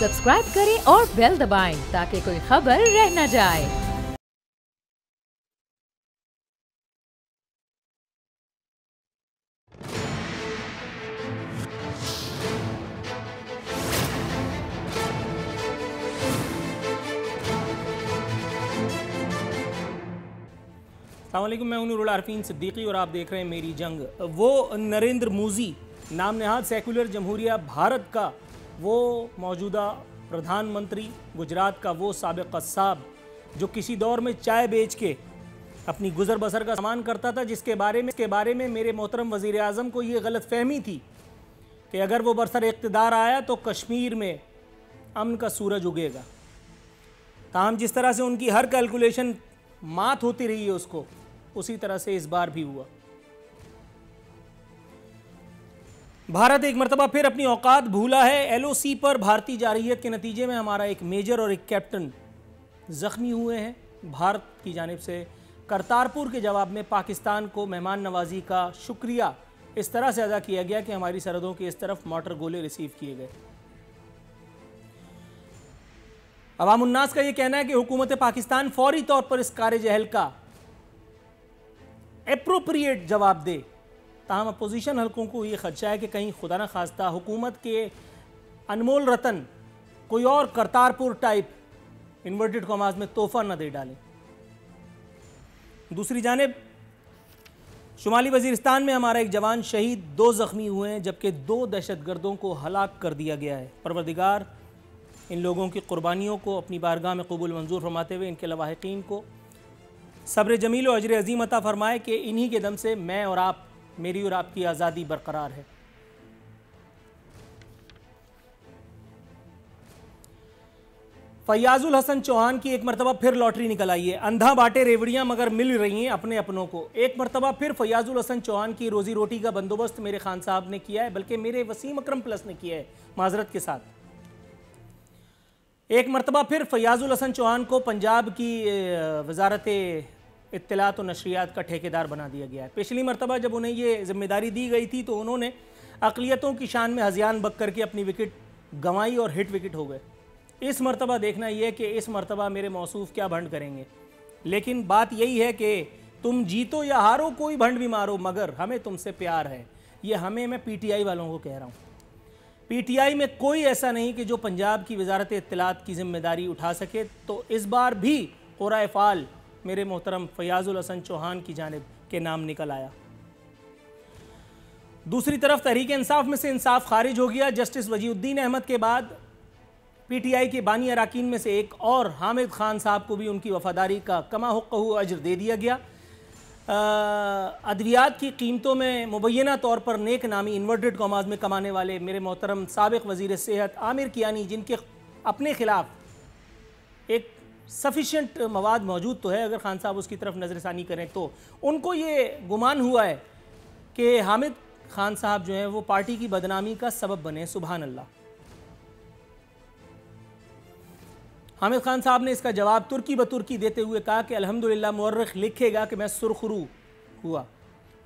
Subscribe करें और bell दबाएं ताकि कोई खबर रह न जाए। अस्सलामुअलैकुम, मैं हूं नूरुल आरफीन सिद्दीकी और आप देख रहे हैं मेरी जंग। वो नरेंद्र मोदी नाम नहाद सेकुलर जमहूरिया भारत का वो मौजूदा प्रधानमंत्री, गुजरात का वो साबिक कस्साब जो किसी दौर में चाय बेच के अपनी गुजर बसर का सामान करता था, जिसके बारे में मेरे मोहतरम वज़ीर आज़म को ये गलत फहमी थी कि अगर वो बरसर इक़्तिदार आया तो कश्मीर में अमन का सूरज उगेगा। ताहम जिस तरह से उनकी हर कैलकुलेशन मात होती रही है उसको, उसी तरह से इस बार भी हुआ। भारत एक मरतबा फिर अपनी औकात भूला है। एलओसी पर भारतीय जारहियत के नतीजे में हमारा एक मेजर और एक कैप्टन जख्मी हुए हैं। भारत की जानिब से करतारपुर के जवाब में पाकिस्तान को मेहमान नवाजी का शुक्रिया इस तरह से अदा किया गया कि हमारी सरहदों की इस तरफ मोटर गोले रिसीव किए गए। अवाम उन्नास का यह कहना है कि हुकूमत पाकिस्तान फौरी तौर पर इस कार्य जहल का एप्रोप्रिएट जवाब दे। ताहम अपोजिशन हलकों को यह खदशा है कि कहीं खुदा न खास्ता हुकूमत के अनमोल रतन कोई और करतारपुर टाइप इन्वर्टेड कॉमास में तोहफा न दे डालें। दूसरी जानिब शुमाली वजीरिस्तान में हमारा एक जवान शहीद, 2 जख्मी हुए हैं, जबकि 2 दहशतगर्दों को हलाक कर दिया गया है। परवरदिगार इन लोगों की कुर्बानियों को अपनी बारगाह में कबूल मंजूर फरमाते हुए इनके लवाहिकीन को सब्र जमील और अजर अजीम अता फरमाए कि इन्हीं के दम से मैं और आप, मेरी और आपकी आज़ादी बरकरार है। फैयाजुल हसन चौहान की एक मरतबा फिर लॉटरी निकल आई है। अंधा बांटे रेवड़ियां मगर मिल रही हैं अपने अपनों को। एक मरतबा फिर फैयाजुल हसन चौहान की रोजी रोटी का बंदोबस्त मेरे खान साहब ने किया है, बल्कि मेरे वसीम अकरम प्लस ने किया है, माजरत के साथ। एक मरतबा फिर फैयाजुल हसन चौहान को पंजाब की वजारत इत्तलात और नशरियात का ठेकेदार बना दिया गया है। पिछली मरतबा जब उन्हें ये जिम्मेदारी दी गई थी तो उन्होंने अक़लियतों की शान में हज़ियान बक करके अपनी विकेट गंवाई और हिट विकेट हो गए। इस मरतबा देखना यह कि इस मरतबा मेरे मौसूफ क्या भंड करेंगे। लेकिन बात यही है कि तुम जीतो या हारो, कोई भंड भी मारो, मगर हमें तुमसे प्यार है। ये हमें, मैं PTI वालों को कह रहा हूँ। PTI में कोई ऐसा नहीं कि जो पंजाब की वजारत इत्तलात की जिम्मेदारी उठा सके। तो इस बार भी क़ुराए फ़ाल मेरे मोहतरम फैयाजुल हसन चौहान की जानिब के नाम निकल आया। दूसरी तरफ तहरीक इंसाफ में से इंसाफ खारिज हो गया। जस्टिस वजीउद्दीन अहमद के बाद PTI के बानी अराकीन में से एक और हामिद खान साहब को भी उनकी वफादारी का कमा हुक्कहू अजर दे दिया गया। अद्वियात की कीमतों में मुबैना तौर पर नेक नामी इन्वर्टेड कॉमास में कमाने वाले मेरे मोहतरम साबिक वज़ीर सेहत आमिर कियानी, जिनके अपने ख़िलाफ़ एक सफिशेंट मवाद मौजूद तो है, अगर खान साहब उसकी तरफ नज़रसानी करें तो उनको ये गुमान हुआ है कि हामिद खान साहब जो हैं वो पार्टी की बदनामी का सबब बने। सुभान अल्लाह। हामिद खान साहब ने इसका जवाब तुर्की बतुर्की देते हुए कहा कि अल्हम्दुलिल्लाह, मौर्रिख लिखेगा कि मैं सुरखरू हुआ।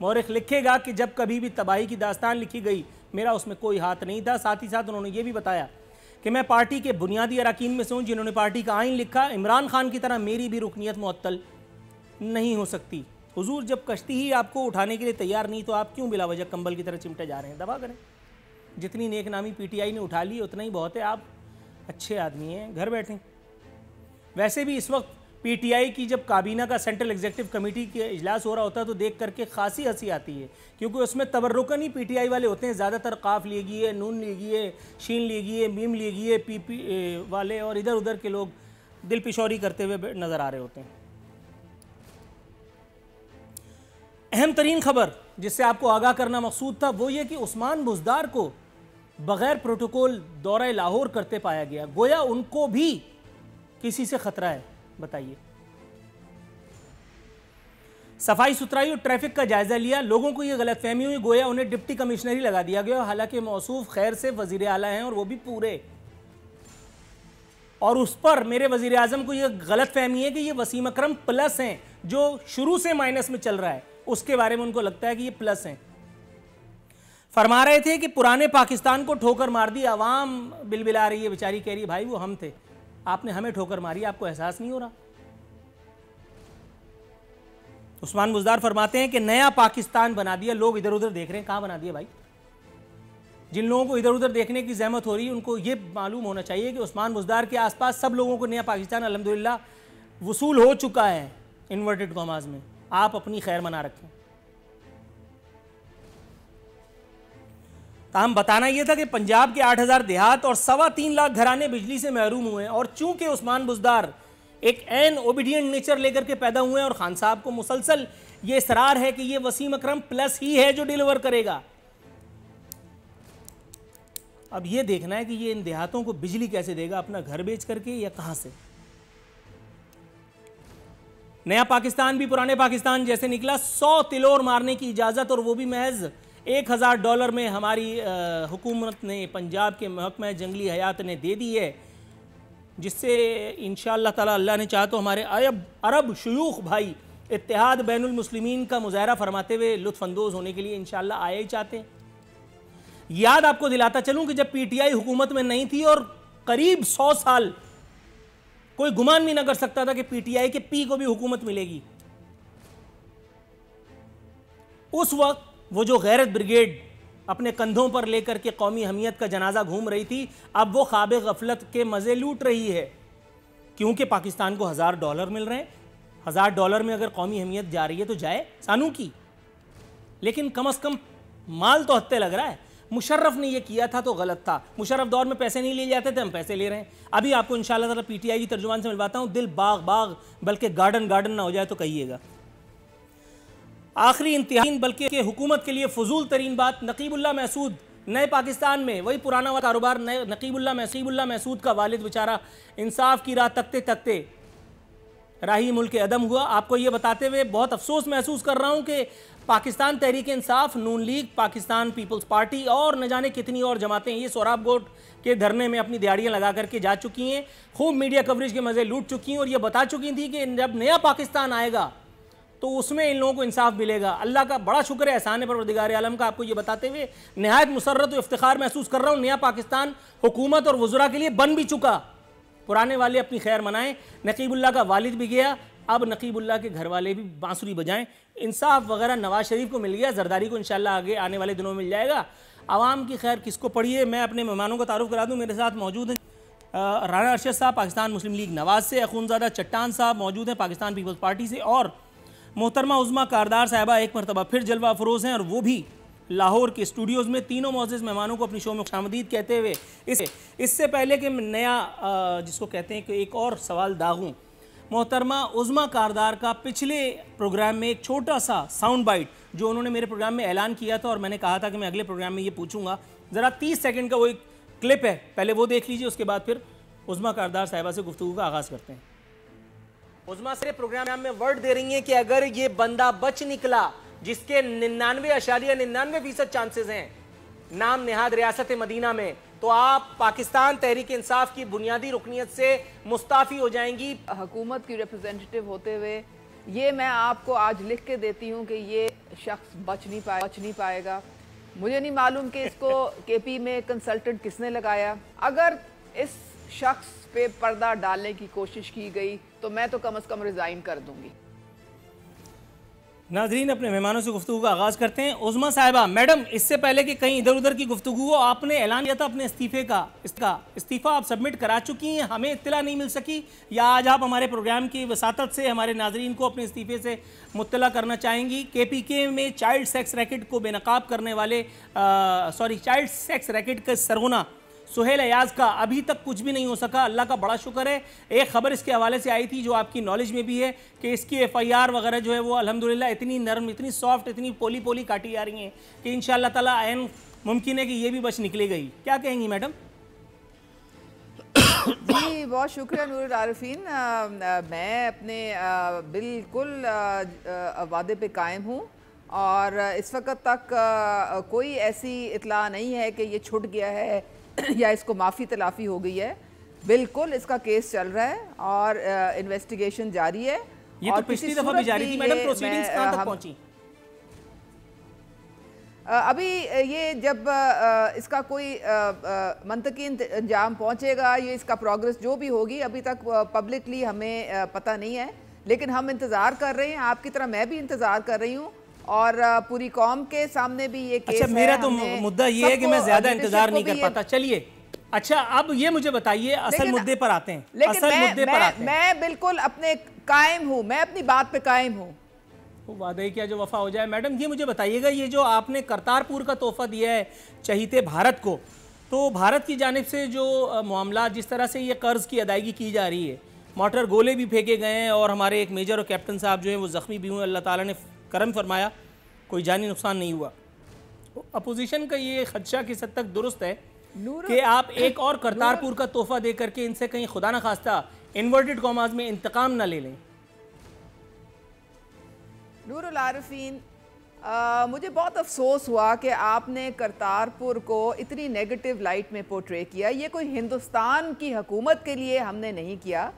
मौर्रिख लिखेगा कि जब कभी भी तबाही की दास्तान लिखी गई मेरा उसमें कोई हाथ नहीं था। साथ ही साथ उन्होंने ये भी बताया कि मैं पार्टी के बुनियादी अराकीन में से हूँ जिन्होंने पार्टी का आइन लिखा। इमरान खान की तरह मेरी भी रुकनियत मुअत्तल नहीं हो सकती। हुजूर, जब कश्ती ही आपको उठाने के लिए तैयार नहीं तो आप क्यों बिला वजह कंबल की तरह चिमटे जा रहे हैं? दबा करें। जितनी नेक नामी PTI ने उठा ली उतना ही बहुत है। आप अच्छे आदमी हैं, घर बैठें। वैसे भी इस वक्त PTI की जब काबीना का सेंट्रल एग्जीक्यूटिव कमेटी के इजलास हो रहा होता है तो देख करके खासी हंसी आती है, क्योंकि उसमें तबर्रुकन ही PTI वाले होते हैं। ज़्यादातर काफ लेगी है, नून लेगी है, शीन लेगी है, मीम लेगी है, PP वाले और इधर उधर के लोग दिल पिशौरी करते हुए नज़र आ रहे होते हैं। अहम तरीन खबर जिससे आपको आगाह करना मकसूद था वो ये कि उस्मान बुज़दार को बग़ैर प्रोटोकॉल दौरा लाहौर करते पाया गया। गोया उनको भी किसी से खतरा है। बताइए। सफाई सुथराई और ट्रैफिक का जायजा लिया। लोगों को यह गलतफहमी हुई गोया उन्हें डिप्टी कमिश्नरी लगा दिया गया, हालांकि मौसूफ खैर से वजीर आला हैं और वो भी पूरे। और उस पर मेरे वजीर आजम को यह गलतफहमी है कि ये वसीम अकरम प्लस हैं, जो शुरू से माइनस में चल रहा है। उसके बारे में उनको लगता है कि ये प्लस हैं। फरमा रहे थे कि पुराने पाकिस्तान को ठोकर मार दी, आवाम बिलबिला रही है, बेचारी कह रही है भाई वो हम थे, आपने हमें ठोकर मारी, आपको एहसास नहीं हो रहा। उस्मान बुज़दार फरमाते हैं कि नया पाकिस्तान बना दिया, लोग इधर उधर देख रहे हैं, कहां बना दिया भाई? जिन लोगों को इधर उधर देखने की जहमत हो रही है उनको ये मालूम होना चाहिए कि उस्मान बुज़दार के आसपास सब लोगों को नया पाकिस्तान अल्हम्दुलिल्लाह वसूल हो चुका है, इन्वर्टेड कॉमास में। आप अपनी खैर मना रखें। तो हम बताना यह था कि पंजाब के 8,000 देहात और 3.25 लाख घराने बिजली से महरूम हुए हैं, और चूंकि उस्मान बुज़दार एक एन ओबीडियंट नेचर लेकर के पैदा हुए हैं और खान साहब को मुसलसल ये इसरार है कि ये वसीम अकरम प्लस ही है जो डिलीवर करेगा। अब ये देखना है कि ये इन देहातों को बिजली कैसे देगा, अपना घर बेच करके या कहां से। नया पाकिस्तान भी पुराने पाकिस्तान जैसे निकला, 100 तिलोर मारने की इजाजत, और वो भी महज $1,000 में हमारी हुकूमत ने, पंजाब के महकमा जंगली हयात ने दे दी है, जिससे इंशाअल्लाह ताला अल्लाह ने चाहा तो हमारे अरब शयूख भाई इत्तेहाद बैनुल मुस्लिमीन का मुजाहरा फरमाते हुए लुत्फानंदोज होने के लिए इंशाअल्लाह आए ही चाहते हैं। याद आपको दिलाता चलूं कि जब पीटीआई हुकूमत में नहीं थी और करीब 100 साल कोई गुमान भी ना कर सकता था कि पीटीआई के पी को भी हुकूमत मिलेगी, उस वक्त वो जो गैरत ब्रिगेड अपने कंधों पर लेकर के कौमी हमियत का जनाजा घूम रही थी, अब वो ख्वाब गफलत के मजे लूट रही है, क्योंकि पाकिस्तान को $1,000 मिल रहे हैं। $1,000 में अगर कौमी हमियत जा रही है तो जाए सानू की, लेकिन कम अज कम माल तो हत्ते लग रहा है। मुशर्रफ ने ये किया था तो गलत था, मुशर्रफ दौर में पैसे नहीं लिए जाते थे, हम पैसे ले रहे हैं। अभी आपको इंशाअल्लाह ताला पीटीआई की तर्जुमान से मिलवाता हूं, दिल बाग बाग बल्कि गार्डन गार्डन ना हो जाए तो कहिएगा। आखिरी इंतहाई बल्कि हुकूमत के लिए फजूल तरीन बात, नकीबुल्लाह महसूद नए पाकिस्तान में वही पुराना वाला कारोबार, नकीबुल्लाह महसूद का वालिद बेचारा इंसाफ की राह तकते तकते राही मुल्क अदम हुआ। आपको ये बताते हुए बहुत अफसोस महसूस कर रहा हूँ कि पाकिस्तान तहरीक इंसाफ, नून लीग, पाकिस्तान पीपल्स पार्टी और न जाने कितनी और जमातें ये सोराब गोट के धरने में अपनी दिहाड़ियाँ लगा करके जा चुकी हैं, खूब मीडिया कवरेज के मज़े लूट चुकी हैं, और ये बता चुकी थी कि जब नया पाकिस्तान आएगा तो उसमें इन लोगों को इंसाफ मिलेगा। अल्लाह का बड़ा शुक्र है, एहसान है परवरदिगार आलम का। आपको ये बताते हुए नहायत मुसर्रत और इफ्तिखार महसूस कर रहा हूँ, नया पाकिस्तान हुकूमत और वज़रा के लिए बन भी चुका। पुराने वाले अपनी खैर मनाएं, नकीबुल्लाह का वालिद भी गया, अब नकीबुल्लाह के घर वाले भी बांसुरी बजाएं। इंसाफ वगैरह नवाज शरीफ को मिल गया, जरदारी को इंशाअल्लाह आगे आने वाले दिनों में मिल जाएगा। आवाम की खैर किसको पड़ी है। मैं अपने मेहमानों का तारुफ करा दूँ, मेरे साथ मौजूद हैं राना अरशद साहब पाकिस्तान मुस्लिम लीग नवाज से, अखूनज़ादा चट्टान साहब मौजूद हैं पाकिस्तान पीपल्स पार्टी से, और मोहतरमा उज़्मा कारदार साहिबा एक मरतबा फिर जलवा अफरोज़ हैं, और वो भी लाहौर के स्टूडियोज़ में। तीनों मोअज़्ज़ज़ मेहमानों को अपनी शो में खुशामदीद कहते हुए इससे पहले कि नया जिसको कहते हैं कि एक और सवाल दागूं, मोहतरमा उज़्मा कारदार का पिछले प्रोग्राम में एक छोटा सा साउंड बाइट जो उन्होंने मेरे प्रोग्राम में ऐलान किया था, और मैंने कहा था कि मैं अगले प्रोग्राम में ये पूछूंगा, ज़रा 30 सेकंड का वो एक क्लिप है, पहले वो देख लीजिए, उसके बाद फिर उज़्मा कारदार साहिबा से गुफ्तगू का आगाज़ करते हैं। उज़्मा से प्रोग्राम में वर्ड दे रही हैं कि अगर ये बंदा बच निकला जिसके 99.99% चांसेस हैं नाम निहाद रियासत मदीना में, तो आप पाकिस्तान तहरीक इंसाफ की बुनियादी रुकनियत से मुस्ताफ़ी हो जाएंगी। हुकूमत की रिप्रेजेंटेटिव होते हुए ये मैं आपको आज लिख के देती हूँ कि ये शख्स बच नहीं पाएगा। मुझे नहीं मालूम कि इसको केपी में कंसल्टेंट किसने लगाया। अगर इस शख्स पे पर्दा डालने की कोशिश की गई तो मैं तो कम से कम रिजाइन कर दूंगी। नाजरीन, अपने मेहमानों से गुफ्तगू का आगाज़ करते हैं। उज़्मा साहिबा, मैडम, इससे पहले कि कहीं इधर उधर की गुफ्तगू हो, आपने ऐलान किया था अपने इस्तीफे का, इसका इस्तीफ़ा आप सबमिट करा चुकी हैं, हमें इत्तला नहीं मिल सकी, या आज आप हमारे प्रोग्राम की वसातत से हमारे नाजरीन को अपने इस्तीफे से मुत्तला करना चाहेंगी? KPK में चाइल्ड सेक्स रैकेट को बेनकाब करने वाले चाइल्ड सेक्स रैकेट का सरगना सुहेल अयाज का अभी तक कुछ भी नहीं हो सका। अल्लाह का बड़ा शुक्र है, एक खबर इसके हवाले से आई थी जो आपकी नॉलेज में भी है कि इसकी FIR वगैरह जो है वो अल्हम्दुलिल्लाह इतनी नरम, इतनी सॉफ्ट, इतनी पोली पोली काटी जा रही हैं कि इंशाअल्लाह ताला ऐन मुमकिन है कि ये भी बच निकली गई। क्या कहेंगी मैडम? जी बहुत शुक्रिया नूर आरिफीन। मैं अपने बिल्कुल वादे पे कायम हूँ, और इस वक्त तक कोई ऐसी इतला नहीं है कि ये छूट गया है या इसको माफ़ी तलाफ़ी हो गई है। बिल्कुल इसका केस चल रहा है और इन्वेस्टिगेशन जारी है। ये तो पिछली दफ़ा भी जारी थी मैडम, प्रोसीडिंग्स कहाँ तक पहुंची? अभी ये जब इसका कोई मंतकी अंजाम पहुंचेगा, ये इसका प्रोग्रेस जो भी होगी, अभी तक पब्लिकली हमें पता नहीं है, लेकिन हम इंतज़ार कर रहे हैं। आपकी तरह मैं भी इंतज़ार कर रही हूँ और पूरी कौम के सामने भी ये केस अच्छा, मेरा तो मुद्दा ये है कि मैं ज़्यादा इंतज़ार नहीं कर पाता। चलिए, अच्छा अब ये मुझे बताइए, असल मुद्दे पर आते हैं। मैं बिल्कुल अपने कायम हूँ, मैं अपनी बात पे कायम हूँ। वो वादे क्या जो वफा हो जाए। मैडम ये मुझे बताइएगा, ये जो आपने करतारपुर का तोहफा दिया है चहीते भारत को, तो भारत की जानिब से जो मामला, जिस तरह से ये कर्ज की अदायगी की जा रही है, मोटर गोले भी फेंके गए हैं और हमारे एक मेजर और कैप्टन साहब जो हैं वो ज़ख्मी भी हुए, अल्लाह ताला ने करम फरमाया, कोई जानी नुकसान नहीं हुआ। अपोजिशन का ये खदशा किस हद तक दुरुस्त है कि आप एक और करतारपुर का तोहफा दे करके इनसे कहीं खुदा न खास्ता इन्वर्टेड कॉमास में इंतकाम ना ले लें? नूरुल आरिफीन, मुझे बहुत अफसोस हुआ कि आपने करतारपुर को इतनी नेगेटिव लाइट में पोर्ट्रे किया। ये कोई हिंदुस्तान की हुकूमत के लिए हमने नहीं किया,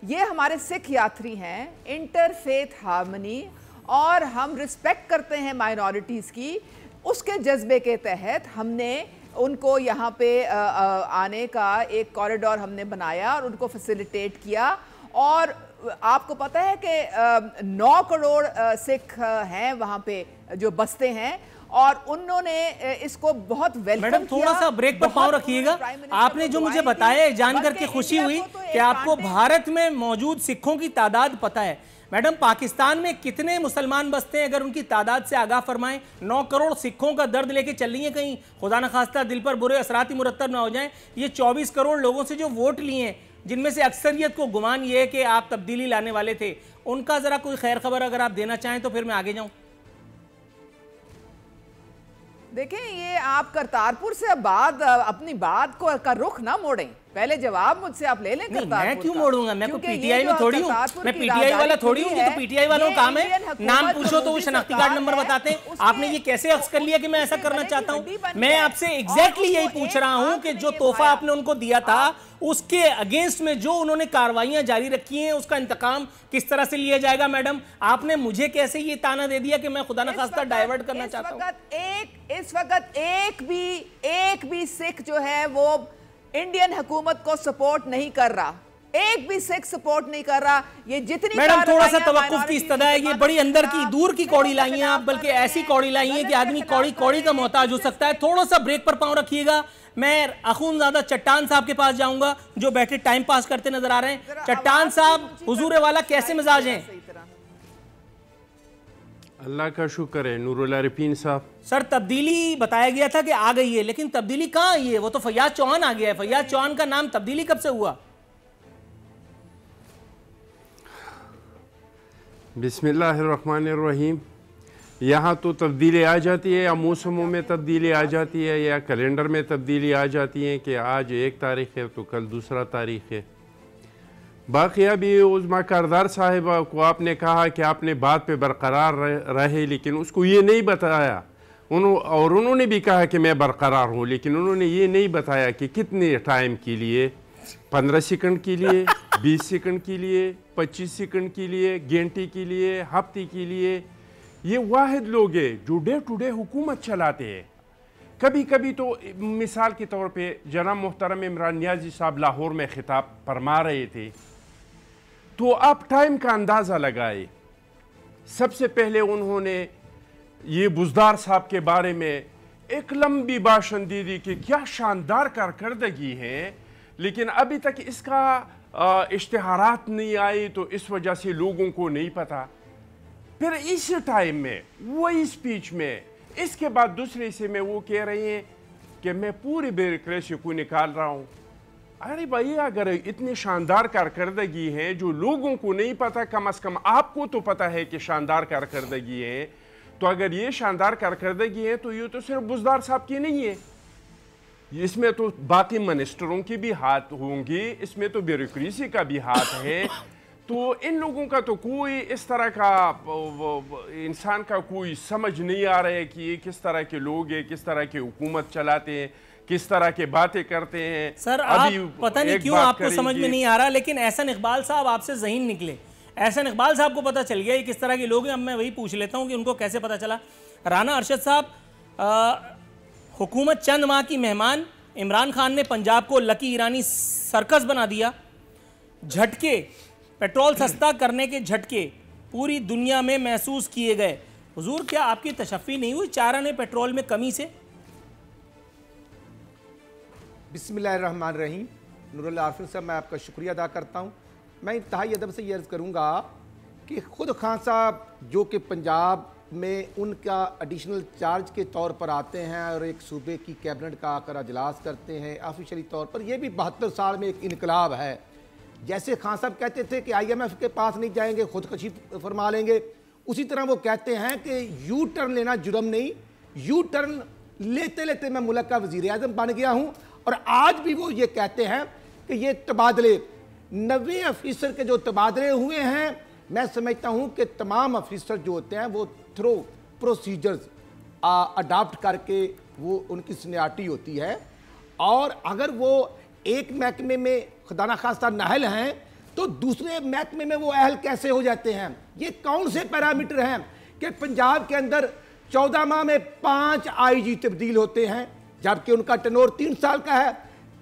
ये हमारे सिख यात्री हैं, इंटरफेथ हार्मनी, और हम रिस्पेक्ट करते हैं माइनॉरिटीज़ की। उसके जज्बे के तहत हमने उनको यहाँ पे आने का एक कॉरिडोर हमने बनाया और उनको फैसिलिटेट किया। और आपको पता है कि 9 करोड़ सिख हैं वहाँ पे जो बसते हैं, और उन्होंने इसको बहुत वेलकम किया। मैडम थोड़ा सा ब्रेक पर पाँव रखिएगा। आपने जो मुझे बताया जान करके खुशी हुई कि आपको भारत में मौजूद सिखों की तादाद पता है। मैडम पाकिस्तान में कितने मुसलमान बसते हैं, अगर उनकी तादाद से आगाह फरमाएं। 9 करोड़ सिखों का दर्द लेके चल रही है, कहीं खुदा न खास्ता दिल पर बुरे असरात ही मुरत्तब ना हो जाएं। ये 24 करोड़ लोगों से जो वोट लिए हैं, जिनमें से अक्सरियत को गुमान ये है कि आप तब्दीली लाने वाले थे, उनका जरा कोई खैर खबर अगर आप देना चाहें तो फिर मैं आगे जाऊं। देखें, ये आप करतारपुर से बाद अपनी बात को का रुख ना मोड़ें। पहले जवाब मुझसे आप ले लें। मैं क्यों मोड़ूंगा? मैं तो पीटीआई में थोड़ी हूँ, मैं पीटीआई वाला थोड़ी हूँ। तो पीटीआई वालों का काम है, नाम पूछो तो वो शनाख्ती कार्ड नंबर बताते हैं। आपने ये कैसे अक्स कर लिया कि मैं ऐसा करना चाहता हूँ? मैं आपसे एग्जैक्टली यही पूछ रहा हूँ कि जो तोहफा आपने उनको दिया था, उसके अगेंस्ट में जो उन्होंने कार्रवाइयां जारी रखी हैं, उसका इंतकाम किस तरह से लिया जाएगा? मैडम आपने मुझे कैसे ये ताना दे दिया कि मैं खुदा न खास्ता डाइवर्ट करना चाहता हूँ? इस वक्त एक भी सिख जो है वो इंडियन हुकूमत को सपोर्ट नहीं कर रहा, एक भी सिख सपोर्ट नहीं कर रहा। ये जितनी मैडम थोड़ा सा तवक्कुफ की इस्तदा है, ये बड़ी अंदर की दूर की कौड़ी लाई हैं आप, बल्कि ऐसी कौड़ी लाई हैं कि आदमी कौड़ी कौड़ी का मोहताज हो सकता है। थोड़ा सा ब्रेक पर पाँव रखिएगा। मैं अखूनज़ादा चट्टान साहब के पास जाऊंगा जो बैठे टाइम पास करते नजर आ रहे हैं। चट्टान साहब, हुजूर वाला कैसे मिजाज हैं? अल्लाह का शुक्र है। नूरुल आरिफीन साहब, सर तब्दीली बताया गया था कि आ गई है, लेकिन तब्दीली कहाँ आई है? वो तो फैयाज चौहान आ गया है। फैयाज चौहान का नाम तब्दीली कब से हुआ? बिस्मिल्लाहिर्रहमानिर्रहीम। यहाँ तो तब्दीली आ जाती है, या मौसमों में तब्दीली आ जाती है, या कैलेंडर में तब्दीली आ जाती है कि आज 1 तारीख है तो कल दूसरा तारीख है। बाकी अभी उज़्मा कारदार साहिबा को आपने कहा कि आपने बात पे बरकरार रहे, लेकिन उसको ये नहीं बताया। उन्होंने भी कहा कि मैं बरकरार हूँ, लेकिन उन्होंने ये नहीं बताया कि कितने टाइम के लिए, 15 सेकंड के लिए, 20 सेकंड के लिए, 25 सेकंड के लिए, घंटे के लिए, हफ्ते के लिए। ये वाहिद लोग हैं जो डे टू डे हुकूमत चलाते हैं। कभी कभी तो मिसाल के तौर पे जनाब मोहतरम इमरान नियाज़ी साहब लाहौर में खिताब फरमा रहे थे, तो आप टाइम का अंदाज़ा लगाए। सबसे पहले उन्होंने ये बुज़दार साहब के बारे में एक लंबी भाषण दी थी कि क्या शानदार कारकर्दगी है, लेकिन अभी तक इसका इश्तिहारात नहीं आई, तो इस वजह से लोगों को नहीं पता। फिर इस टाइम में वही स्पीच में इसके बाद दूसरे हिस्से में वो कह रहे हैं कि मैं पूरी ब्यूरोक्रेसी को निकाल रहा हूँ। अरे भाई, अगर इतनी शानदार कारकर्दगी है जो लोगों को नहीं पता, कम से कम आपको तो पता है कि शानदार कारकर्दगी है, तो अगर ये शानदार कारकर्दगी है तो ये तो सिर्फ बुज़दार साहब की नहीं है, इसमें तो बाकी मिनिस्टरों के भी हाथ होंगे, इसमें तो ब्यूरोक्रेसी का भी हाथ है। तो इन लोगों का तो कोई इस तरह का इंसान का कोई समझ नहीं आ रहा है कि ये किस तरह के लोग हैं, किस तरह की हुकूमत चलाते हैं, किस तरह के बातें करते हैं। सर अभी आप पता नहीं क्यों आपको समझ में नहीं आ रहा, लेकिन एहसन इकबाल साहब आपसे ज़हीन निकले। एहसन इकबाल साहब को पता चल गया ये किस तरह के लोग हैं। अब मैं वही पूछ लेता हूँ कि उनको कैसे पता चला। राना अरशद साहब, हुकूमत चंद माह की मेहमान, इमरान खान ने पंजाब को लकी ईरानी सर्कस बना दिया। झटके, पेट्रोल सस्ता करने के झटके पूरी दुनिया में महसूस किए गए। हुजूर, क्या आपकी तशफ़ी नहीं हुई 4 आने पेट्रोल में कमी से? बिस्मिल्लाहिर्रहमानिर्रहीम। नूरुल आरिफीन साहब, मैं आपका शुक्रिया अदा करता हूँ। मैं इंतहाई अदब से ये अर्ज़ करूँगा कि ख़ुद खान साहब जो कि पंजाब में उनका एडिशनल चार्ज के तौर पर आते हैं और एक सूबे की कैबिनेट का आकर अजलास करते हैं ऑफिशियली तौर पर, यह भी 72 साल में एक इनकलाब है। जैसे खान साहब कहते थे कि IMF के पास नहीं जाएंगे, खुदकशी फरमा लेंगे, उसी तरह वो कहते हैं कि यू टर्न लेना जुर्म नहीं, यू टर्न लेते लेते मैं मुल्क का वज़ीर आज़म बन गया हूँ। और आज भी वो ये कहते हैं कि ये तबादले 90 अफीसर के जो तबादले हुए हैं, मैं समझता हूँ कि तमाम अफीसर जो होते हैं वो थ्रो प्रोसीजर्स अडाप्ट करके वो उनकी सीनियरिटी होती है। और अगर वो एक महकमे में खुदा न खास्ता नाअहल हैं तो दूसरे महकमे में वो अहल कैसे हो जाते हैं? ये कौन से पैरामीटर हैं कि पंजाब के अंदर 14 माह में 5 IG तब्दील होते हैं, जबकि उनका टनोर 3 साल का है,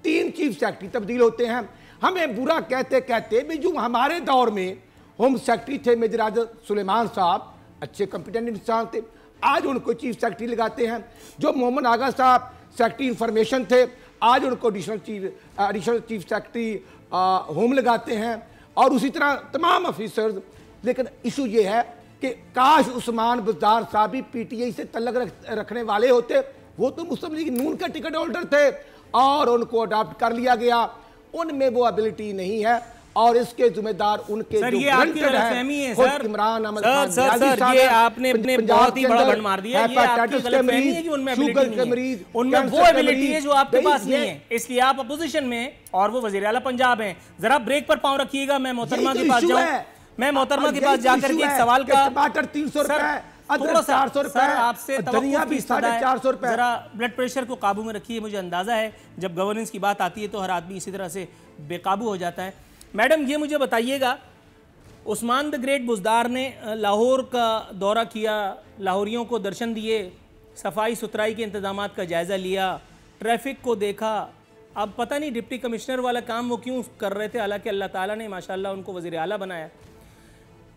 3 चीफ सेक्रेटरी तब्दील होते हैं। हमें बुरा कहते कहते भी जो हमारे दौर में होम सेक्रेटरी थे मेजर आजम सुलेमान साहब, अच्छे कॉम्पिटेंट इंसान थे, आज उनको चीफ सेक्रेटरी लगाते हैं। जो मोहम्मद आगा साहब सेक्रेटरी इंफॉर्मेशन थे, आज उनको एडिशनल चीफ सेक्रेटरी होम लगाते हैं। और उसी तरह तमाम ऑफिसर्स। लेकिन इशू ये है कि काश उस्मान बुज़दार साहब भी PTI से तल्लक रखने वाले होते। वो तो मुस्लिम लीग नून का टिकट होल्डर थे और उनको अडॉप्ट कर लिया गया। उनमें वो एबिलिटी नहीं है और इसके जिम्मेदार उनके सर, जो ये आपकी गलतफहमी है सर। इमरान अहमद खान, सर, ये आपने अपने बहुत ही बड़ा बंड मार दिया। ये आपकी गलतफहमी है कि उनमें एबिलिटी नहीं है। उनमें वो एबिलिटी है जो आपके पास नहीं है, इसलिए आप अपोजिशन में और वो वजीर आला पंजाब हैं। जरा ब्रेक पर पांव रखिएगा, मैं मोहतरमा के पास जाऊं। मैं मोहतरमा के पास जाकर के एक सवाल का टमाटर 300 रुपए, थोड़ा सा 400 रुपए, आपसे धनिया भी 450 रुपए। जरा ब्लड प्रेशर को काबू में रखिए। मुझे अंदाजा है जब गवर्नेंस की बात आती है तो हर आदमी इसी तरह से बेकाबू हो जाता है। मैडम, ये मुझे बताइएगा, उस्मान द ग्रेट बुज़दार ने लाहौर का दौरा किया, लाहौरियों को दर्शन दिए, सफाई सुथराई के इंतजामात का जायज़ा लिया, ट्रैफिक को देखा। अब पता नहीं डिप्टी कमिश्नर वाला काम वो क्यों कर रहे थे, हालांकि अल्लाह ताला ने माशाल्लाह उनको वज़ीर आला बनाया।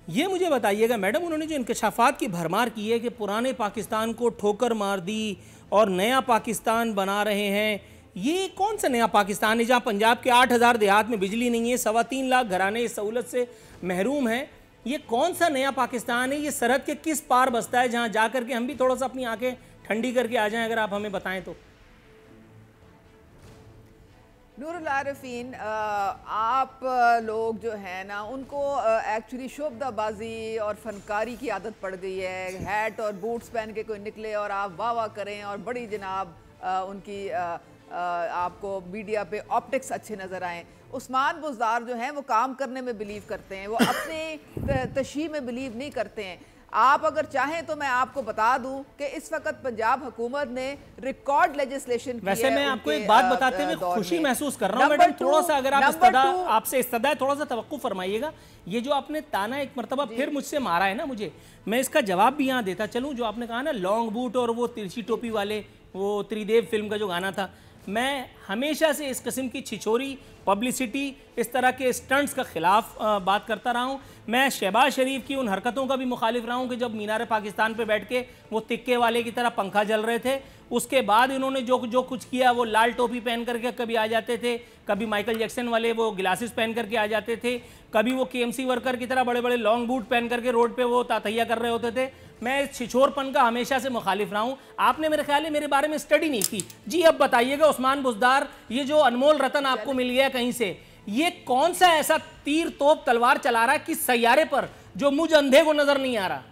ये मुझे बताइएगा मैडम, उन्होंने जो इंकशाफात की भरमार की है कि पुराने पाकिस्तान को ठोकर मार दी और नया पाकिस्तान बना रहे हैं, ये कौन सा नया पाकिस्तान है जहाँ पंजाब के 8000 देहात में बिजली नहीं है, 3.25 लाख घराने इस सहूलत से महरूम हैं? ये कौन सा नया पाकिस्तान है? ये सरहद के किस पार बसता है जहाँ जा करके हम भी थोड़ा सा अपनी आंखें ठंडी करके आ जाएं, अगर आप हमें बताएं तो। नूरुल आरिफीन, आप लोग जो है ना उनको एक्चुअली शोबदाबाजी और फनकारी की आदत पड़ गई है। हैट और बूट्स पहन के कोई निकले और आप वाह वाह करें और बड़ी जनाब उनकी आपको मीडिया पे ऑप्टिक्स अच्छे नज़र आएँ। उस्मान बुज़दार जो हैं वो काम करने में बिलीव करते हैं, वो अपने तशहीह में बिलीव नहीं करते हैं। आप अगर चाहें तो मैं आपको बता दूं कि इस वक्त पंजाब हुकूमत ने रिकॉर्ड लेजिस्लेशन की है। वैसे मैं आपको एक बात बताते हुए खुशी महसूस कर रहा हूं मैडम, थोड़ा सा अगर आप आपसे इस्तदा थोड़ा सा तवक्कुफ फरमाइएगा। ये जो आपने ताना एक मरतबा फिर मुझसे मारा है ना, मुझे, मैं इसका जवाब भी यहाँ देता चलूँ। जो आपने कहा ना लॉन्ग बूट और वो तिरछी टोपी वाले, वो त्रिदेव फिल्म का जो गाना था, मैं हमेशा से इस किस्म की छिछोरी पब्लिसिटी, इस तरह के स्टंट्स का खिलाफ बात करता रहा हूँ। मैं शहबाज शरीफ की उन हरकतों का भी मुखालिफ रहा हूँ कि जब मीनार पाकिस्तान पे बैठ के वो तिक्के वाले की तरह पंखा जल रहे थे, उसके बाद इन्होंने जो कुछ किया, वो लाल टोपी पहन करके कभी आ जाते थे, कभी माइकल जैक्सन वाले वो ग्लासेस पहन करके आ जाते थे, कभी वो KMC वर्कर की तरह बड़े बड़े लॉन्ग बूट पहन करके रोड पे वो तातैया कर रहे होते थे। मैं इस छिछोरपन का हमेशा से मुखालिफ रहा हूँ। आपने मेरे ख्याल है मेरे बारे में स्टडी नहीं की। जी अब बताइएगा, उस्मान बुज़दार, ये जो अनमोल रतन आपको मिल गया कहीं से, ये कौन सा ऐसा तीर तोप तलवार चला रहा है किस सैयारे पर जो मुझ अंधे को नजर नहीं आ रहा?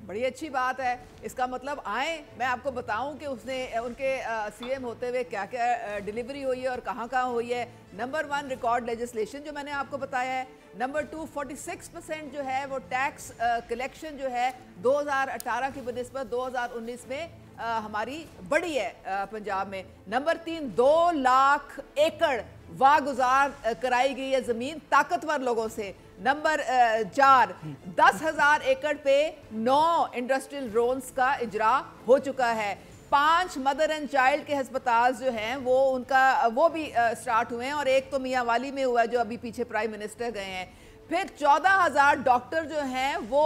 बड़ी अच्छी बात है। इसका मतलब आए मैं आपको बताऊं कि उसने उनके CM होते हुए क्या क्या डिलीवरी हुई है और कहाँ कहाँ हुई है। नंबर 1 रिकॉर्ड लेजिस्लेशन जो मैंने आपको बताया है। नंबर 2 46% जो है वो टैक्स कलेक्शन जो है 2018 की बनिस्बत 2019 में हमारी बड़ी है पंजाब में। नंबर 3 2 लाख एकड़ वागुजार कराई गई है ज़मीन ताकतवर लोगों से। नंबर 4, 10,000 एकड़ पे 9 इंडस्ट्रियल जोन्स का इजरा हो चुका है। 5 मदर एंड चाइल्ड के अस्पताल जो हैं वो भी स्टार्ट हुए हैं, और एक तो मियाँ वाली में हुआ है जो अभी पीछे प्राइम मिनिस्टर गए हैं। फिर 14,000 डॉक्टर जो हैं वो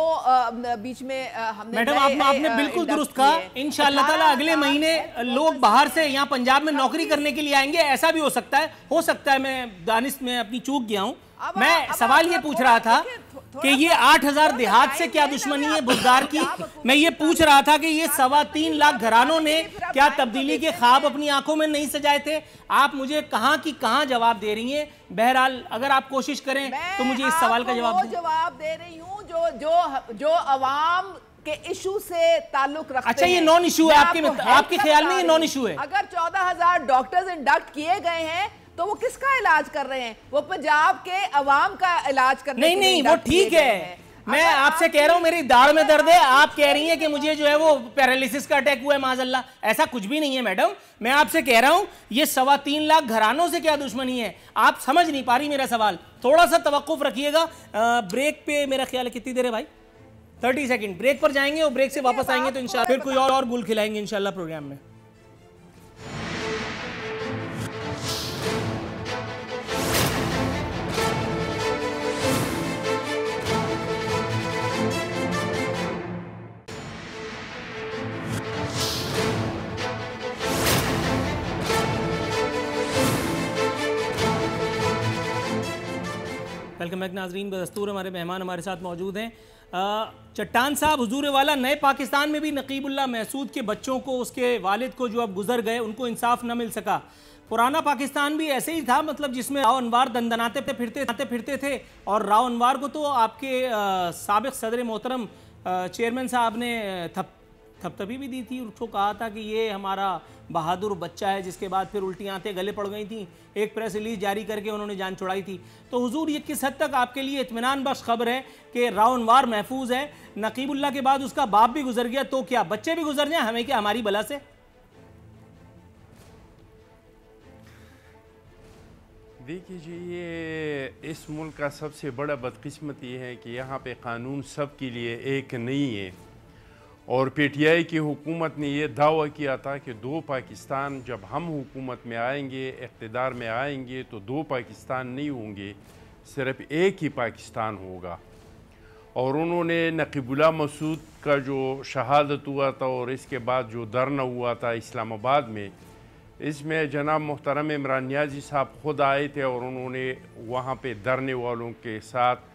बीच में हमने मैडम आपने बिल्कुल दुरुस्त कहा। इंशाअल्लाह ताला अगले महीने लोग बाहर से यहाँ पंजाब में नौकरी करने के लिए आएंगे। ऐसा भी हो सकता है मैं दानिश में अपनी चूक गया हूँ। मैं सवाल ये पूछ रहा था कि ये 8,000 देहात से क्या दुश्मनी है बुजदार की। मैं ये पूछ रहा था कि ये 3.25 लाख घरानों ने क्या तब्दीली के ख्वाब अपनी आंखों में नहीं सजाए थे। आप मुझे कहां की कहां जवाब दे रही हैं। बहरहाल अगर आप कोशिश करें तो मुझे इस सवाल का जवाब दे रही हूं जो अवाम के इशू से ताल्लुक रखते हैं। अच्छा, ये नॉन इशू है आपके ख्याल में? ये नॉन इशू है। अगर 14,000 डॉक्टर्स इंडक्ट किए गए हैं तो वो किसका इलाज कर रहे हैं? वो पंजाब के अवाम का इलाज करने नहीं वो ठीक है। मैं आपसे कह रहा हूं मेरी दाढ़ में दर्द है, आप कह रही हैं कि मुझे जो है वो पैरालिसिस का अटैक हुआ है माज़अल्लाह। ऐसा कुछ भी नहीं है मैडम। मैं आपसे कह रहा हूं ये 3.25 लाख घरानों से क्या दुश्मनी है। आप समझ नहीं पा रही मेरा सवाल। थोड़ा सा तवक्कुफ रखिएगा। ब्रेक पे मेरा ख्याल है कितनी देर है भाई? 30 सेकंड ब्रेक पर जाएंगे और ब्रेक से वापस आएंगे तो इंशाल्लाह फिर कोई और गुल खिलाएंगे इंशाल्लाह प्रोग्राम में। वेलकम बैक नाजरीन। बदस्तूर हमारे मेहमान हमारे साथ मौजूद हैं। चट्टान साहब हुजूर वाला नए पाकिस्तान में भी नकीबुल्लाह महसूद के बच्चों को, उसके वालिद को जो अब गुजर गए, उनको इंसाफ न मिल सका। पुराना पाकिस्तान भी ऐसे ही था, मतलब जिसमें राव अनवार दंदनाते फिरते थे। और राव अनवार को तो आपके साबिक सदर मोहतरम चेयरमैन साहब ने थपथपी भी दी थी। उसको कहा था कि ये हमारा बहादुर बच्चा है, जिसके बाद फिर उल्टी आंतें गले पड़ गई थी। एक प्रेस रिलीज जारी करके उन्होंने जान छुड़ाई थी। तो हुजूर ये किस हद तक आपके लिए इत्मीनान बख्श खबर है कि राव अनवार महफूज है? नकीबुल्लाह के बाद उसका बाप भी गुजर गया, तो क्या बच्चे भी गुजर जाए? हमें क्या हमारी बला से? देखिए जी, ये इस मुल्क का सबसे बड़ा बदकिस्मती है कि यहाँ पे कानून सब के लिए एक नहीं है। और पीटीआई की हुकूमत ने ये दावा किया था कि 2 पाकिस्तान, जब हम हुकूमत में आएंगे, इक़्तिदार में आएंगे, तो 2 पाकिस्तान नहीं होंगे, सिर्फ एक ही पाकिस्तान होगा। और उन्होंने नकीबुल्लाह मसूद का जो शहादत हुआ था और इसके बाद जो धरना हुआ था इस्लामाबाद में, इसमें जनाब मोहतरम इमरान नियाज़ी साहब खुद आए थे और उन्होंने वहाँ पे धरने वालों के साथ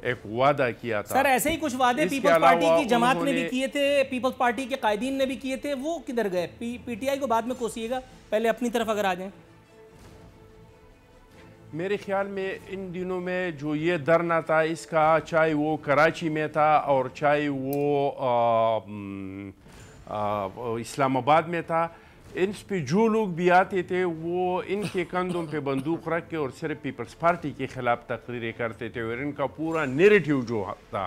एक वादा किया था। सर ऐसे ही कुछ वादे पीपल्स पार्टी की जमात ने भी किए थे, पीपल्स पार्टी के कायदीन ने भी किए थे, वो किधर गए? पीटीआई को बाद में कोसिएगा, पहले अपनी तरफ अगर आ जाएं। मेरे ख्याल में इन दिनों में जो ये धरना था, इसका चाहे वो कराची में था और चाहे वो इस्लामाबाद में था, इन पे जो लोग भी आते थे वो इनके कंधों पे बंदूक रख के और सिर्फ पीपल्स पार्टी के ख़िलाफ़ तकरीरें करते थे। और इनका पूरा नैरेटिव जो था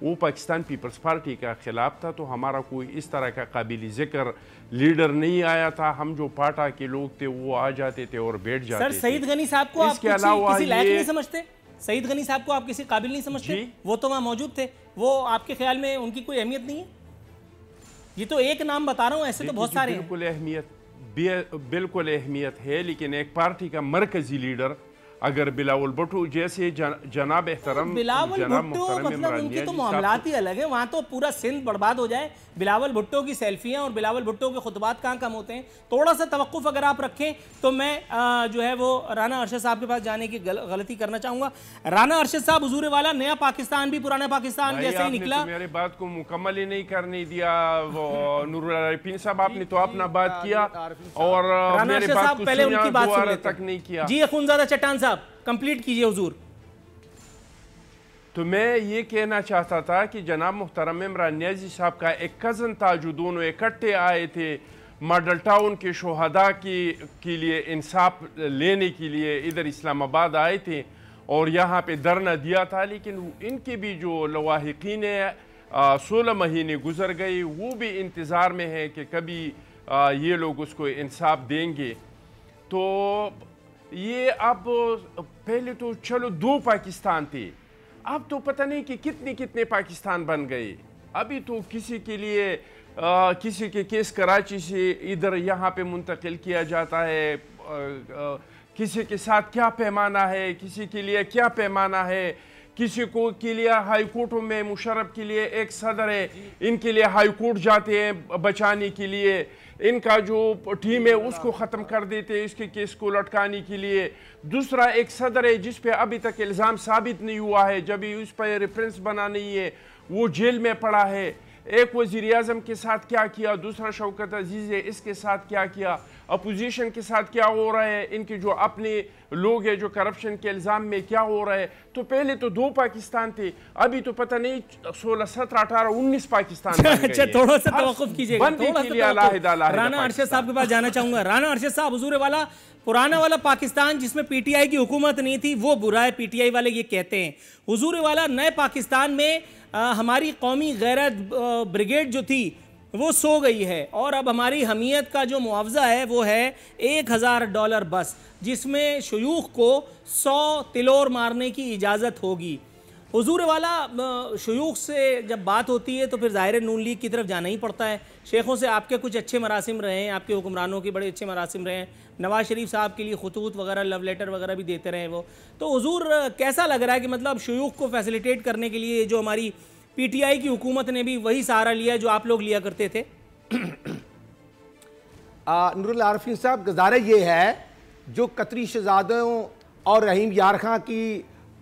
वो पाकिस्तान पीपल्स पार्टी का ख़िलाफ़ था। तो हमारा कोई इस तरह का काबिल ज़िक्र लीडर नहीं आया था। हम जो पार्टी के लोग थे वो आ जाते थे और बैठ जाते थे। सर सईद गनी साहब को आप किसी लायक नहीं समझते? सईद गनी साहब को आप किसी काबिल नहीं समझते? वो तो वहाँ मौजूद थे, वो आपके ख्याल में उनकी कोई अहमियत नहीं है? ये तो एक नाम बता रहा हूँ, ऐसे तो बहुत सारे हैं। बिल्कुल अहमियत है, लेकिन एक पार्टी का मरकजी लीडर अगर बिलावल भुट्टो जैसे जनाब एहतरम बिलावल भुट्टो, मतलब उनके तो मामलात ही अलग है। वहाँ तो पूरा सिंध बर्बाद हो जाए। बिलावल भुट्टो की सेल्फियाँ और बिलावल भुट्टो के खुतबात कहाँ कम होते हैं? थोड़ा सा तवक्कुफ अगर आप रखें तो मैं जो है वो राना अरशद साहब के पास जाने की गलती करना चाहूँगा। राना अरशद साहब, हुजूर वाला नया पाकिस्तान भी पुराना पाकिस्तान जैसे ही निकला। मेरी बात को मुकम्मल ही नहीं करने दिया नूरुल आरिफीन साहब, आपने तो अपना बात किया और राना अरशद साहब पहले उनकी बात सुन लेते तक नहीं किया। जी अखुनज़ादा चट्टान साहब कंप्लीट कीजिए हुजूर। तो मैं ये कहना चाहता था कि जनाब मुहतरम इमरान नियाज़ी साहब का एक कज़न था, जो दोनों इकट्ठे आए थे मॉडल टाउन के शोहदा के लिए इंसाफ लेने के लिए, इधर इस्लामाबाद आए थे और यहाँ पे धरना दिया था। लेकिन इनके भी जो लवाहिकीन 16 महीने गुजर गए, वो भी इंतज़ार में है कि कभी ये लोग उसको इंसाफ देंगे। तो ये अब पहले तो चलो 2 पाकिस्तान थे, अब तो पता नहीं कि कितने कितने पाकिस्तान बन गए। अभी तो किसी के लिए किसी के केस कराची से इधर यहाँ पे मुंतकिल किया जाता है, किसी के साथ क्या पैमाना है, किसी के लिए क्या पैमाना है, किसी को के लिए हाई कोर्टों में मुशर्रफ के लिए एक सदर है, इनके लिए हाई कोर्ट जाते हैं बचाने के लिए, इनका जो टीम है उसको ख़त्म कर देते हैं इसके केस को लटकाने के लिए। दूसरा एक सदर है जिस पे अभी तक इल्ज़ाम साबित नहीं हुआ है, जब भी उस पर रेफरेंस बना नहीं है, वो जेल में पड़ा है। एक वज़ीर आज़म के साथ क्या किया, दूसरा शौकत अजीज़ है इसके साथ क्या किया, अपोजिशन के साथ क्या हो रहा है, इनके जो अपने लोग हैं जो करप्शन के इल्ज़ाम में क्या हो रहा है। तो पहले तो 2 पाकिस्तान थे, अभी तो पता नहीं 16, 17, 18, 19 पाकिस्तान बन गए। अच्छा, थोड़ा सा तवक्कुफ कीजिएगा, राना अरशद साहब के पास जाना चाहूंगा। राना अरशद साहब, हुजूर वाला पुराना वाला पाकिस्तान जिसमें पीटीआई की हुकूमत नहीं थी वो बुरा है, पीटीआई वाले ये कहते हैं। हुजूर वाला नए पाकिस्तान में हमारी कौमी गैरत ब्रिगेड जो थी वो सो गई है और अब हमारी हमीयत का जो मुआवजा है वो है $1000 बस, जिसमें शयूख को 100 तिलोर मारने की इजाज़त होगी। हुजूर वाला शयूख से जब बात होती है तो फिर ज़ाहिर नून लीग की तरफ जाना ही पड़ता है। शेखों से आपके कुछ अच्छे मरासिम रहे हैं, आपके हुक्मरानों के बड़े अच्छे मरासिम रहे हैं, नवाज शरीफ साहब के लिए खतूत वगैरह, लव लेटर वगैरह भी देते रहे वो। तो हुजूर कैसा लग रहा है कि मतलब शयूख को फैसिलिटेट करने के लिए जो हमारी पीटीआई की हुकूमत ने भी वही सहारा लिया जो आप लोग लिया करते थे? नूरुल आरिफीन साहब, गुजारा ये है जो कतरी शहजादों और रहीम यार खां की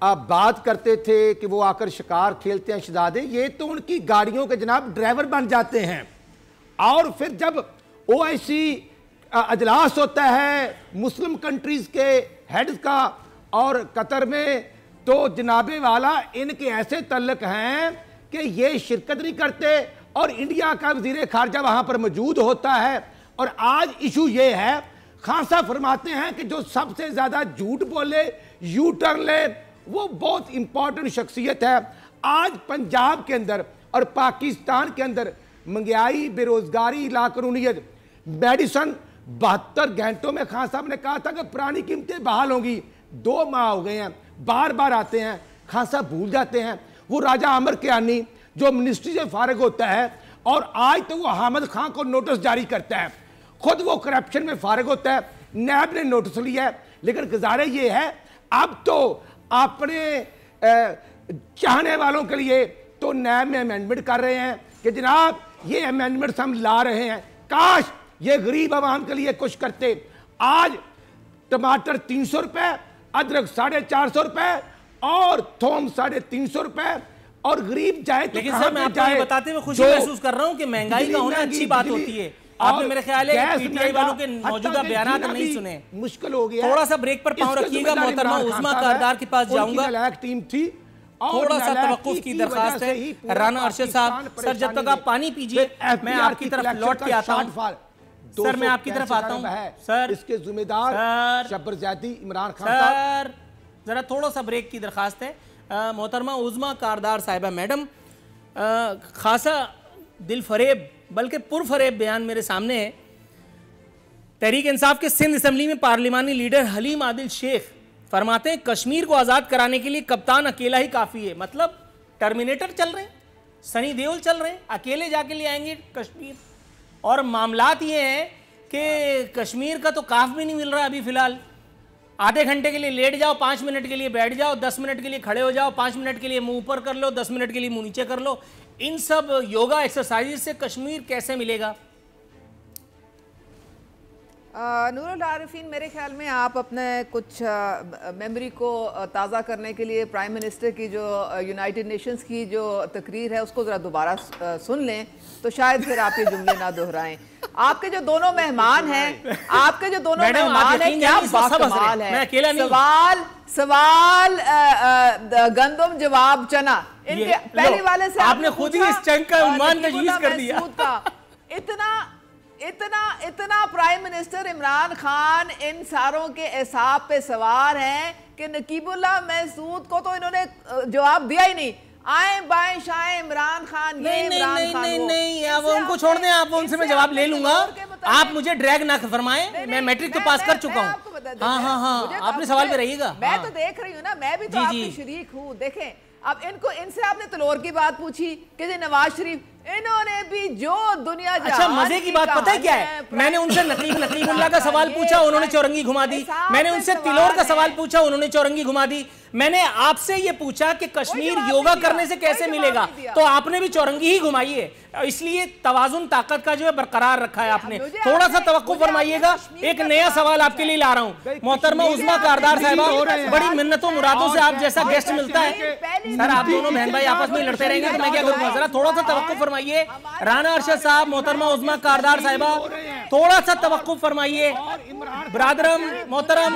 बात करते थे कि वो आकर शिकार खेलते हैं शहजादे, ये तो उनकी गाड़ियों के जनाब ड्राइवर बन जाते हैं। और फिर जब OIC अजलास होता है मुस्लिम कंट्रीज़ के हेड्स का और कतर में, तो जनाबे वाला इनके ऐसे तल्लक हैं कि ये शिरकत नहीं करते और इंडिया का वज़ीर ख़ारजा वहाँ पर मौजूद होता है। और आज इशू ये है, खान साहब फरमाते हैं कि जो सबसे ज़्यादा झूठ बोले, यू टर्न ले, वो बहुत इंपॉर्टेंट शख्सियत है। आज पंजाब के अंदर और पाकिस्तान के अंदर महंगाई, बेरोजगारी, लाकानूनियत, मेडिसन 72 घंटों में खान साहब ने कहा था कि पुरानी कीमतें बहाल होंगी। 2 माह हो गए हैं, बार बार आते हैं, खान साहब भूल जाते हैं। वो राजा आमिर कियानी जो मिनिस्ट्री से फारिग होता है और आज तो वो हामिद खान को नोटिस जारी करता है, खुद वो करप्शन में फारिग होता है, नैब ने नोटिस लिया है। लेकिन गुजारा ये है, अब तो अपने चाहने वालों के लिए तो नैब में अमेंडमेंट कर रहे हैं कि जनाब ये अमेंडमेंट्स हम ला रहे हैं, काश ये गरीब आवाम के लिए कुछ करते। आज टमाटर 300 रुपए, अदरक 450 रुपए और थोम 350 रुपए, और गरीब जाए तो लेकिन सर मैं आपको बताते हुए खुशी महसूस कर रहा हूं कि महंगाई का होना अच्छी बात होती है। आपने मेरे ख्याल है पीटीआई वालों के मौजूदा बयानात नहीं सुने, मुश्किल हो गया। थोड़ा सा ब्रेक पर पांव रखिएगा, मोहतरमा उस्मा कारदार के पास जाऊंगा। टीम थी, थोड़ा सा तवक्कुफ की दरखास्त है राना अरशद साहब। सर जब तक आप पानी पीजिए मैं आपकी तरफ लौट के आता हूं। सर मैं आपकी तरफ आता हूं। सर इसके जिम्मेदार शब्बर ज़ैदी इमरान खान साहब, जरा थोड़ा सा ब्रेक की दरखास्त है। मोहतरमा उज़मा कारदार साहिबा मैडम, खासा दिल फरेब बल्कि पुरफरेब बयान मेरे सामने है। तहरीक इंसाफ के सिंध असम्बली में पार्लिमानी लीडर हलीम आदिल शेख फरमाते हैं कश्मीर को आज़ाद कराने के लिए कप्तान अकेला ही काफ़ी है। मतलब टर्मिनेटर चल रहे हैं, सनी देओल चल रहे हैं, अकेले जाके ले आएंगे कश्मीर। और मामलात ये हैं कि कश्मीर का तो काफ भी नहीं मिल रहा अभी फ़िलहाल। आधे घंटे के लिए लेट जाओ, 5 मिनट के लिए बैठ जाओ, 10 मिनट के लिए खड़े हो जाओ, 5 मिनट के लिए मुंह ऊपर कर लो, 10 मिनट के लिए मुंह नीचे कर लो। इन सब योगा एक्सरसाइज से कश्मीर कैसे मिलेगा? नूरुल आरिफीन, मेरे ख्याल में आप अपने कुछ मेमोरी को ताज़ा करने के लिए प्राइम मिनिस्टर की जो यूनाइटेड नेशंस की जो तकरीर है उसको ज़रा दोबारा सुन लें तो शायद फिर आप ये जुमले ना दोहराएं। आपके जो दोनों मेहमान हैं, आपके जो दोनों मेहमान हैं, क्या बाकमाल है। सवाल गंदम, जवाब चना। इनके पहले वाले से आपने खुद ही इस चंक का उन्वान तजवीज़ कर दिया। इतना प्राइम मिनिस्टर इमरान खान इन सारों के एसाब पे सवार हैं कि नकीबुल्लाह महसूद को तो इन्होंने जवाब दिया ही नहीं। आए बाएं शाएं इमरान खान, नहीं, अब उनको छोड़ दें, आप उनसे मैं जवाब ले लूंगा। आप मुझे ड्रैग ना फरमाएं, मैं मैट्रिक तो पास कर चुका हूं। पता। हाँ, आपने सवाल पे रहिएगा। मैं तो देख रही हूँ ना, मैं भी तो आपकी शरीक हूँ। देखें, अब इनसे आपने तलोर की बात पूछी कि नवाज शरीफ, इन्होंने भी जो दुनिया, अच्छा मजे की बात पता है क्या है, मैंने उनसे नकीबुल्लाह का सवाल पूछा, उन्होंने चौरंगी घुमा दी। मैंने उनसे तिलोर का सवाल पूछा, उन्होंने चौरंगी घुमा दी। मैंने आपसे ये पूछा कि कश्मीर योगा करने से कैसे मिलेगा, तो आपने भी चौरंगी ही घुमाई है। इसलिए तवाजुन ताकत का जो है बरकरार रखा है आपने। थोड़ा सा तवक्को फरमाइएगा। एक नया सवाल आपके लिए ला रहा हूँ। मोहतरमा उज़मा कारदार साहिबा, बड़ी मिन्नतों मुरादों से आप जैसा गेस्ट मिलता है। सर आप दोनों बहन भाई आपस में लड़ते रहेंगे तो मैं क्या करूँगा? जरा थोड़ा सा तवक्को फरमाइए। राना अरशद साहब, मोहतरमा उज़मा कारदार साहिबा, थोड़ा सा तवक्को फरमाइए। ब्रादरम, मोहतरम,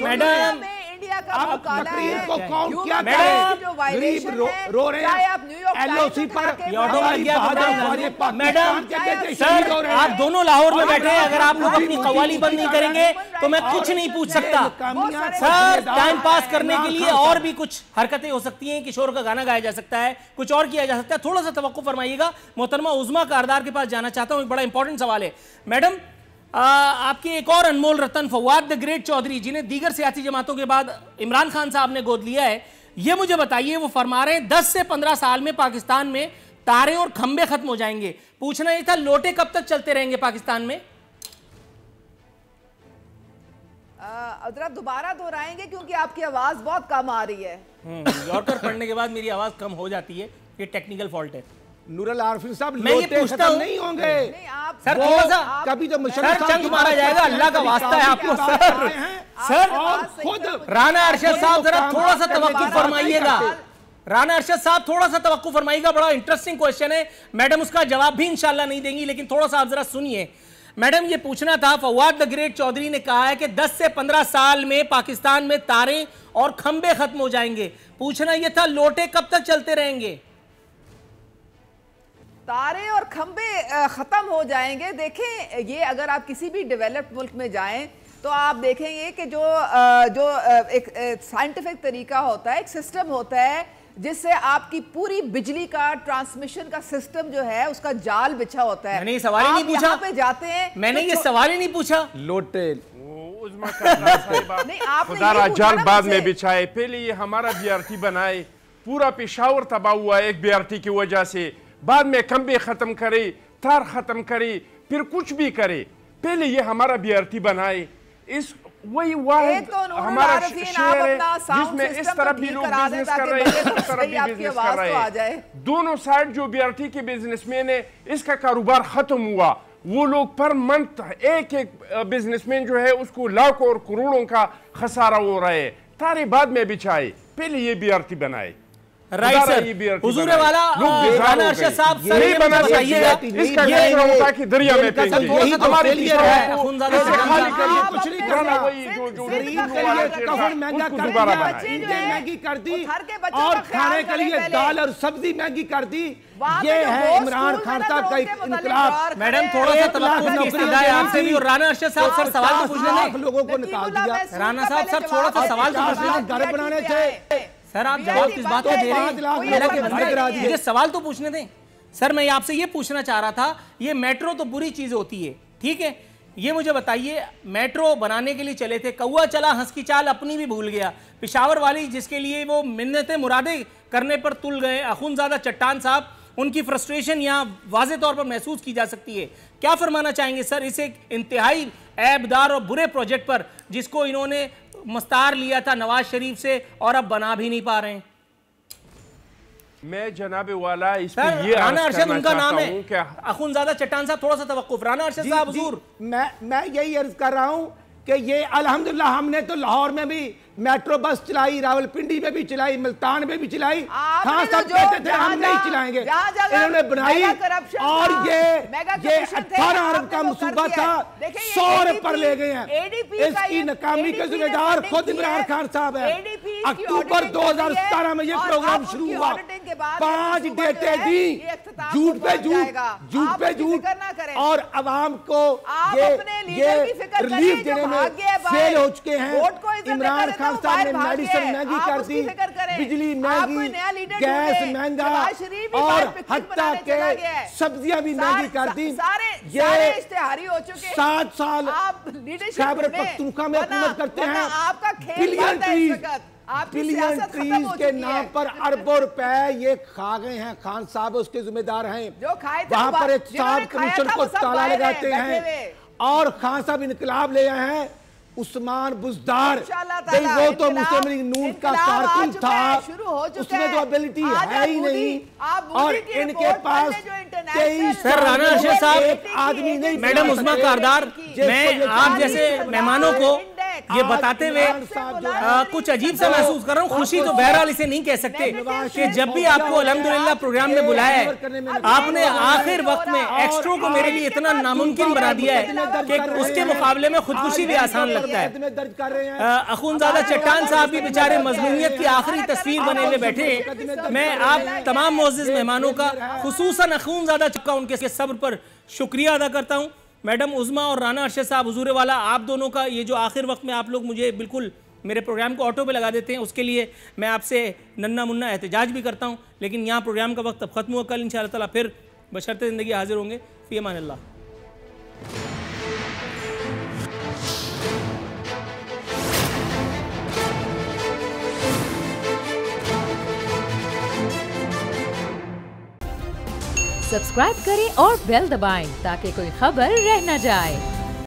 मैडम, इंडिया का मुकाला है, को कौन क्या गरीब रो रहे हैं, आप न्यूयॉर्क एलओसी पर मैडम, सर आप दोनों लाहौर में बैठे हैं, अगर आप लोग अपनी कव्वाली बंद नहीं करेंगे तो मैं कुछ नहीं पूछ सकता। सर टाइम पास करने के लिए और भी कुछ हरकतें हो सकती हैं, किशोर का गाना गाया जा सकता है, कुछ और किया जा सकता है। थोड़ा सा तवक्को फरमाइएगा। मोहतरमा उज़मा कारदार के पास जाना चाहता हूँ, एक बड़ा इंपॉर्टेंट सवाल है। मैडम, आपके एक और अनमोल रतन फवाद द ग्रेट चौधरी, जिन्हें दीगर सियासी जमातों के बाद इमरान खान साहब ने गोद लिया है, ये मुझे बताइए, वो फरमा रहे हैं 10 से 15 साल में पाकिस्तान में तारे और खंबे खत्म हो जाएंगे। पूछना ये था, लोटे कब तक चलते रहेंगे पाकिस्तान में? जरा दोबारा दोहराएंगे क्योंकि आपकी आवाज बहुत कम आ रही है। यॉर्कर पढ़ने के बाद मेरी आवाज कम हो जाती है, ये टेक्निकल फॉल्ट है। नूरुल आरिफीन साहब, मैं ये पूछता हूं, नहीं होंगे सर, थोड़ा सा कभी तो सर चंग मारा जाएगा, अल्लाह का वास्ता है आपको। सर खुद राना अरशद साहब जरा थोड़ा सा तवक्कुफ फरमाइएगा। राना अरशद साहब थोड़ा सा तवक्कुफ फरमाइएगा, बड़ा इंटरेस्टिंग क्वेश्चन है। मैडम उसका जवाब भी इंशाल्लाह नहीं देंगी, लेकिन थोड़ा सा आप जरा सुनिए। मैडम ये पूछना था, फवाद द ग्रेट चौधरी ने कहा है कि 10 से 15 साल में पाकिस्तान में तारे और खंबे खत्म हो जाएंगे। पूछना यह था, लोटे कब तक चलते रहेंगे? तारे और खंबे खत्म हो जाएंगे। देखें, ये अगर आप किसी भी डेवलप्ड मुल्क में जाएं तो आप देखेंगे कि जो एक साइंटिफिक तरीका होता है, एक सिस्टम होता है जिससे आपकी पूरी बिजली का ट्रांसमिशन का सिस्टम जो है उसका जाल बिछा होता है। मैंने ये सवाल ही नहीं पूछा। यहाँ पे जाते हैं, मैंने ये सवाल ही नहीं पूछा। लोटे खुदा जाल बाद में बिछाए, पहले ये हमारा बीआरटी बनाए, पूरा पेशावर तबाह हुआ एक बीआरटी की वजह से, बाद में खंबे खत्म करे, तार खत्म करे, फिर कुछ भी करे, पहले ये हमारा बीआरटी बनाए। इस वही वाहिद हमारा शहर है जिसमें इस तरफ भी लोग बिजनेस कर रहे हैं, इस तरफ भी बिजनेस कर रहे हैं। दोनों साइड जो बीआरटी के बिजनेसमैन है, इसका कारोबार खत्म हुआ। वो लोग पर मंथ एक बिजनेसमैन जो है उसको लाखों और करोड़ों का खसारा हो रहा है। तारे बाद में बिछाए, पहले ये बीआरटी बनाए। राइट सर, हुजूर वाला राना अरशद साहब सर ये बताइएगा, इसका ये होता कि दरिया में फेंकेंगे, हमारे लिए है खूनजादा से खाली करिए, कुछ नहीं करना। वही जो कफन महंगा कर दिया, चीजें महंगी कर दी, और खाने के लिए दाल और सब्जी महंगी कर दी। ये है इमरान खान साहब का इनकलाब। मैडम थोड़ा सा तवक्कुफ की इस्तदा है आपसे भी। और राना अरशद साहब सर सवाल तो पूछने दें, लोगों को निकाल दिया। राना साहब सर थोड़ा सा सवाल तो पूछने दें, घर बनाने थे सर आप जवाब किस बात का दे रहे हैं? मुझे सवाल तो पूछने दें सर। मैं आपसे ये पूछना चाह रहा था, ये मेट्रो तो बुरी चीज होती है, ठीक है, ये मुझे बताइए, मेट्रो बनाने के लिए चले थे, कौआ चला हंस की चाल अपनी भी भूल गया। पेशावर वाली जिसके लिए वो मिन्नतें मुरादे करने पर तुल गए, अखुनजादा चट्टान साहब, उनकी फ्रस्ट्रेशन यहाँ वाज़े तौर पर महसूस की जा सकती है। क्या फरमाना चाहेंगे सर इस एक इंतहाई ऐबदार और बुरे प्रोजेक्ट पर, जिसको इन्होंने मुस्तार लिया था नवाज शरीफ से और अब बना भी नहीं पा रहे हैं? मैं जनाबे वाला इस पे ये राना अरशद उनका नाम है, अखुनजादा चट्टान साहब थोड़ा सा तवक्कुफ। राना अरशद साहब हुजूर, मैं यही अर्ज कर रहा हूं कि ये अल्हम्दुलिल्लाह हमने तो लाहौर में भी मेट्रो बस चलाई, रावलपिंडी में भी चलाई, मुल्तान में भी चलाई। खान साहब कहते थे हम नहीं चलाएंगे, इन्होंने बनाई। और ये 18 अरब का मंसूबा था, 100 अरब पर ले गए हैं। इसकी नाकामी के जिम्मेदार खुद इमरान खान साहब है। अक्टूबर 2017 में ये प्रोग्राम शुरू हुआ, 5 डेटें दी, आपको झूठ पे पहुंच झूठ, जाएगा। झूठ आप पे उसकी झूठ, फिक्र ना करें। और अवाम को आप ये अपने लीडर की फिक्र करिए रिलीफ जो देने में भाग गया बाहर। फेल हो चुके हैं। वोट को इज्जत इमरान देते खान तो साहब ने बाहर भाग मेडिसिन गए। महंगी आप कर उसकी दी, फिक्र करें। बिजली आप कोई महंगी, नया लीडर गैस ढूंढें। महंगा, नवाज शरीफ भी और बाहर पिकनिक हत्ता मनाने चला गया के है। सब्जियां भी महंगी कर दी। सारे इश्तेहारी हो चुके हैं। 7 साल आप लीडरशिप खैबर में पख्तूनख्वा में हुकूमत करते हैं। आपका खेल बिलियन बंद है इस वक्त। आपकी बिलियन सियासत ट्रीज खत्म हो के चुकी नाम है। पर अरबों रुपए ये खा गए हैं। खान साहब उसके जिम्मेदार हैं। जो खाए थे वहां पर एक जिन्होंने साहब खाया कमीशन था, को वो सब ताला बाहर लगाते हैं, बैठे हैं। हुए। और खान साहब इनकलाब ले आए हैं। उस्मान बुज़दार, इंशाअल्लाह भाई ताला वो तो इनकलाब- मुस्लिम लीग नून का इनकलाब आ कारकुन चुका था, है, शुरू हो चुका उसमें है। तो एबिलिटी आज है आप ही मोदी- नहीं। आप मोदी और की इनके रिपोर्ट पास पढ़ लें जो इंटरनेशनल 23 सर, राना अर्शद साहब, एक आदमी नहीं मैडम बना उस्मा सके। कारदार, जिसको मैं ये आप चालीस जैसे बना मेहमानों को आज ये बताते हुए इमरान साहब जो है, कुछ अजीब सा महसूस कर रहा हूँ। खुशी तो बहरहाल इसे नहीं कह सकते कि जब भी आपको अल्हम्दुलिल्लाह प्रोग्राम में बुलाया है, आपने आखिर वक्त में एक्स्ट्रो को मेरे लिए इतना नामुमकिन बना दिया है कि उसके मुकाबले में खुदकुशी भी आसान लगता है। दर्ज कर रहे हैं। अखुनज़ादा चट्टान साहब भी बेचारे मजलूमियत की आखिरी तस्वीर बने हुए बैठे हैं। मैं आप तमाम मोअज़्ज़िज़ मेहमानों का, खुसूसन अखुनज़ादा चक्का उनके सब्र पर शुक्रिया अदा करता हूँ। मैडम उज़्मा और राना अरशद साहब, हुजूर वाला, आप दोनों का ये जो आखिर वक्त में आप लोग मुझे बिल्कुल मेरे प्रोग्राम को ऑटो पे लगा देते हैं, उसके लिए मैं आपसे नन्ना मुन्ना एहतजाज भी करता हूँ। लेकिन यहाँ प्रोग्राम का वक्त अब ख़त्म हुआ। कल इंशाअल्लाह ताला फिर बशर्ते ज़िंदगी हाजिर होंगे। फ़ी अमानिल्लाह। सब्सक्राइब करें और बेल दबाएं ताकि कोई खबर रह न जाए।